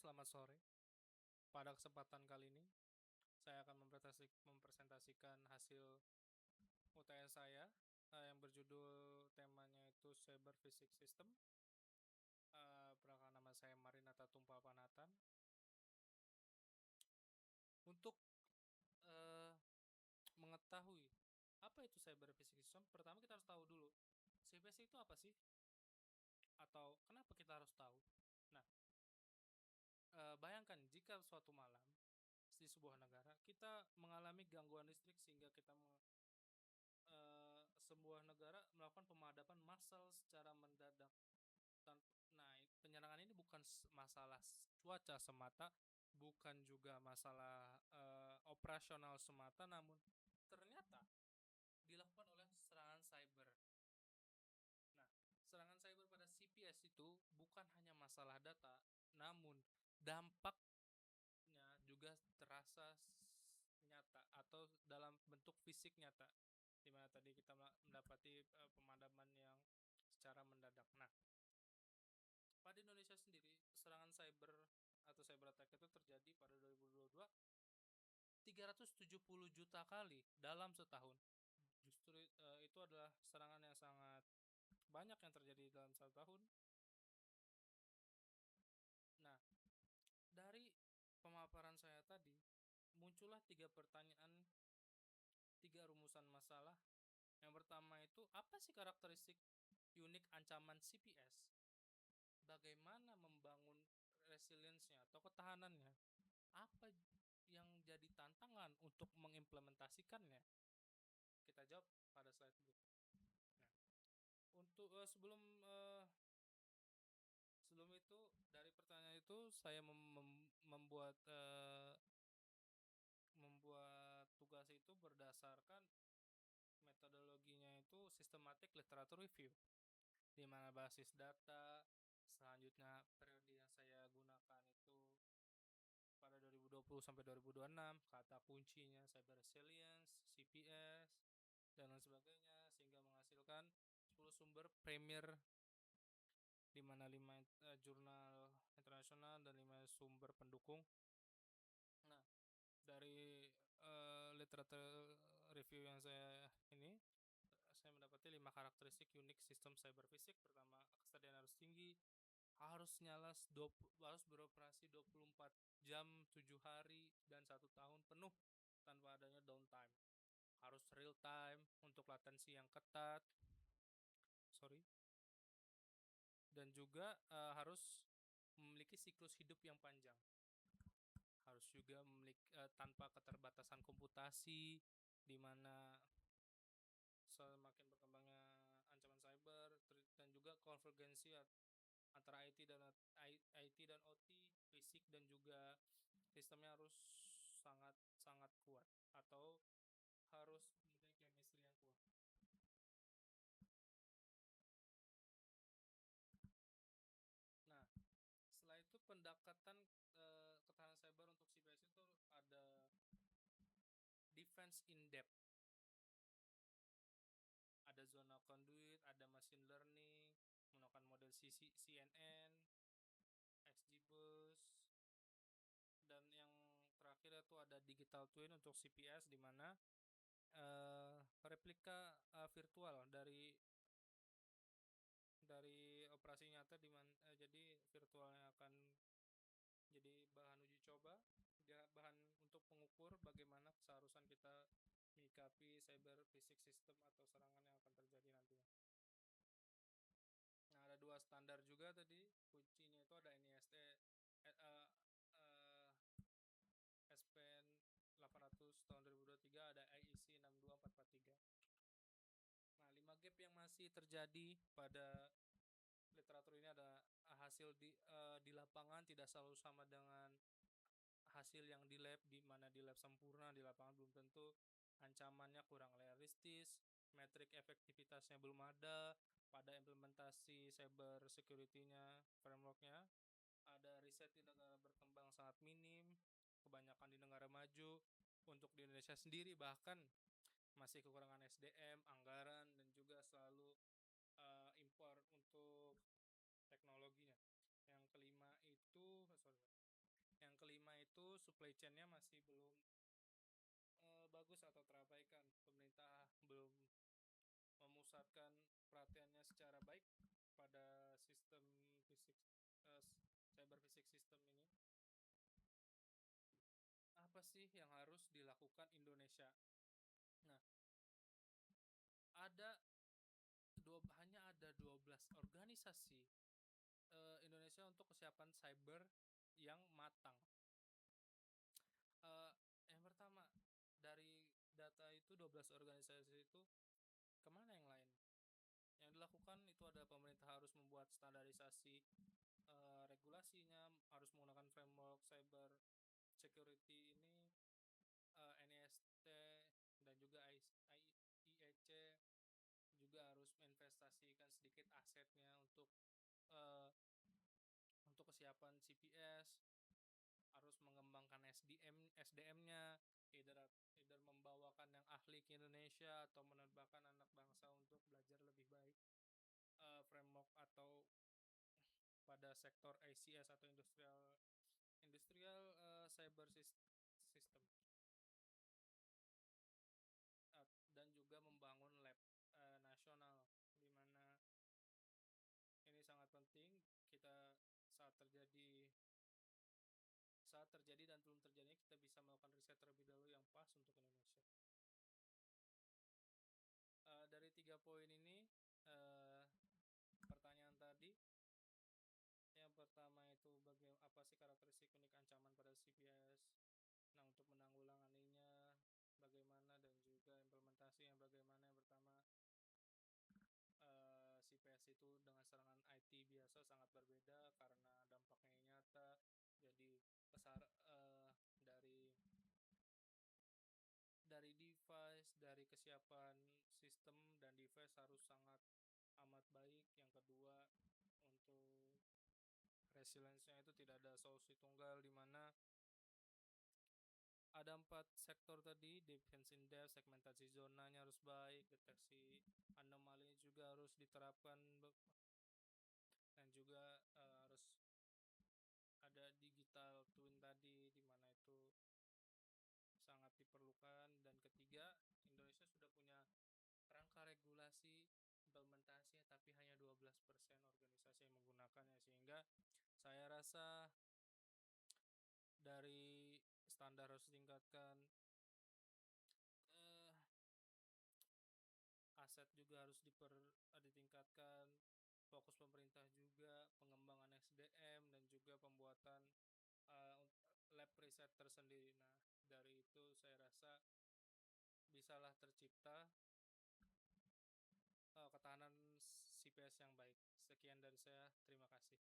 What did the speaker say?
selamat sore. Pada kesempatan kali ini, saya akan mempresentasikan hasil UTS saya yang berjudul temanya itu Cyber Physics System. Perkenalkan, nama saya Marinata Tumpal Panatan. Untuk uh, mengetahui apa itu Cyber Physics System, pertama kita harus tahu dulu CPS itu apa sih? Atau kenapa kita harus tahu? Nah, bayangkan jika suatu malam di sebuah negara kita mengalami gangguan listrik sehingga sebuah negara melakukan pemadaman massal secara mendadak. Nah, penyerangan ini bukan masalah cuaca semata, bukan juga masalah operasional semata, namun ternyata dilakukan oleh serangan cyber. Nah, serangan cyber pada CPS itu bukan hanya masalah data, namun dampaknya juga terasa nyata atau dalam bentuk fisik nyata, di mana tadi kita mendapati pemadaman yang secara mendadak. Nah, pada Indonesia sendiri, serangan cyber atau cyber attack itu terjadi pada 2022 370 juta kali dalam setahun. Justru itu adalah serangan yang sangat banyak yang terjadi dalam satu tahun. Nah, dari pemaparan saya tadi, muncullah 3 pertanyaan, 3 rumusan masalah. Yang pertama itu, apa sih karakteristik unik ancaman CPS? Bagaimana membangun resilience-nya atau ketahanannya? Apa yang jadi tantangan untuk mengimplementasikannya? Kita jawab pada slide berikut. Nah, untuk sebelum itu, dari pertanyaan itu saya membuat tugas itu berdasarkan metodologinya itu systematic literature review, di mana basis data. Selanjutnya periode yang saya gunakan itu pada 2020 sampai 2026, kata kuncinya cyber resilience, CPS, dan lain sebagainya, sehingga menghasilkan 10 sumber premier, di mana 5 jurnal internasional dan 5 sumber pendukung. Nah, dari literature review yang saya mendapati 5 karakteristik unik sistem cyber fisik. Pertama, kesadaran harus tinggi, harus beroperasi 24 jam, 7 hari dan 1 tahun penuh tanpa adanya downtime. Harus real time untuk latensi yang ketat. Dan juga harus memiliki siklus hidup yang panjang. Harus juga memiliki tanpa keterbatasan komputasi, di mana semakin berkembangnya ancaman cyber, dan juga konvergensi antara IT dan OT, fisik dan juga sistemnya harus sangat sangat kuat atau harus memiliki chemistry yang kuat. Nah, setelah itu pendekatan ketahanan cyber untuk CPS itu ada defense in depth, ada zona conduit, ada machine learning, menggunakan model CNN, XGBoost, dan yang terakhir itu ada digital twin untuk CPS, di mana replika virtual dari operasi nyata, di mana jadi virtualnya akan jadi bahan uji coba, bahan untuk mengukur bagaimana keseharusan kita menyikapi cyber physics system atau serangan yang akan terjadi nantinya. Nah, ada 2 standar juga tadi, kuncinya itu ada NIST SPN 800 tahun 2023, ada IEC 62443. Nah, 5 gap yang masih terjadi pada literatur ini ada hasil di lapangan tidak selalu sama dengan hasil yang di lab, di mana di lab sempurna, di lapangan belum tentu. Ancamannya kurang realistis, metrik efektivitasnya belum ada, pada implementasi cyber security-nya, framework-nya. Ada riset di negara berkembang sangat minim, kebanyakan di negara maju. Untuk di Indonesia sendiri bahkan masih kekurangan SDM, anggaran, dan juga selalu impor untuk teknologinya. Yang kelima itu supply chain-nya masih belum bagus atau terabaikan. Pemerintah belum memusatkan perhatiannya secara baik pada sistem fisik eh, cyber fisik sistem ini. Apa sih yang harus dilakukan Indonesia? Nah, ada hanya ada 12 organisasi Indonesia untuk kesiapan cyber yang matang. Eh, yang pertama, dari data itu 12 organisasi itu kemana yang lain? Yang dilakukan itu adalah pemerintah harus membuat standarisasi regulasinya, harus menggunakan framework cyber security ini, NIST dan juga IEC, juga harus menginvestasikan sedikit asetnya uh, untuk kesiapan CPS, harus mengembangkan SDM-nya, either membawakan yang ahli ke Indonesia atau menerbangkan anak bangsa untuk belajar lebih baik framework atau pada sektor ICS atau industrial cyber system, dan juga membangun lab nasional, di mana ini sangat penting. Kita saat terjadi dan belum terjadinya, kita bisa melakukan riset terlebih dahulu yang pas untuk Indonesia. Dari 3 poin ini, pertanyaan tadi, yang pertama itu apa sih karakteristik unik ancaman pada CPS? Nah, untuk menanggulanganinya bagaimana, dan juga implementasi yang bagaimana. Yang pertama, CPS itu dengan serangan IT biasa sangat berbeda karena dampaknya nyata. Jadi dari device, dari kesiapan sistem dan device harus sangat amat baik. Yang kedua, untuk resilience-nya itu tidak ada solusi tunggal, di mana ada 4 sektor tadi. Defense in depth, segmentasi zonanya harus baik, deteksi anomali juga harus diterapkan, dan juga harus ada digital twin tadi, di mana itu sangat diperlukan. Dan ketiga, Indonesia sudah punya kerangka regulasi implementasinya, tapi hanya 12% organisasi yang menggunakannya, sehingga saya rasa dari standar harus ditingkatkan, aset juga harus ditingkatkan, fokus pemerintah juga pengembangan SDM dan juga pembuatan lab riset tersendiri. Nah, dari itu saya rasa bisalah tercipta ketahanan CPS yang baik. Sekian dari saya, terima kasih.